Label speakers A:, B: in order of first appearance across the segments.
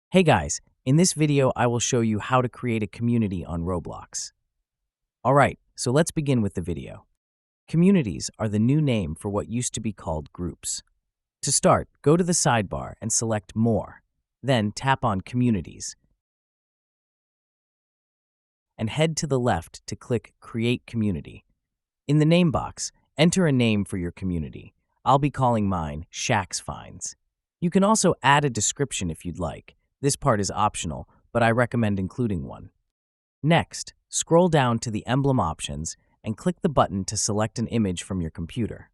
A: Hey guys, in this video I will show you how to create a community on Roblox. Alright, so let's begin with the video. Communities are the new name for what used to be called groups. To start, go to the sidebar and select More. Then tap on Communities and head to the left to click Create Community. In the name box, enter a name for your community. I'll be calling mine Shax Finds. You can also add a description if you'd like. This part is optional, but I recommend including one. Next, scroll down to the emblem options and click the button to select an image from your computer.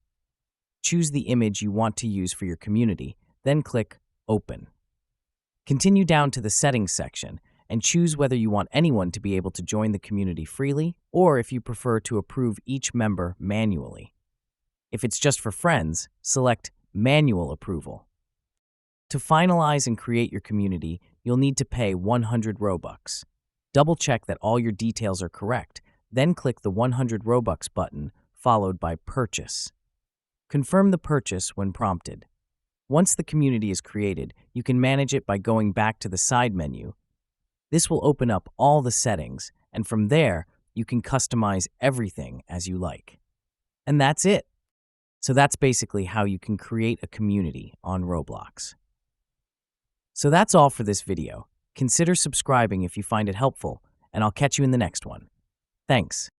A: Choose the image you want to use for your community, then click Open. Continue down to the Settings section and choose whether you want anyone to be able to join the community freely or if you prefer to approve each member manually. If it's just for friends, select Manual Approval. To finalize and create your community, you'll need to pay 100 Robux. Double-check that all your details are correct, then click the 100 Robux button, followed by Purchase. Confirm the purchase when prompted. Once the community is created, you can manage it by going back to the side menu. This will open up all the settings, and from there, you can customize everything as you like. And that's it. So that's basically how you can create a community on Roblox. So that's all for this video. Consider subscribing if you find it helpful, and I'll catch you in the next one. Thanks.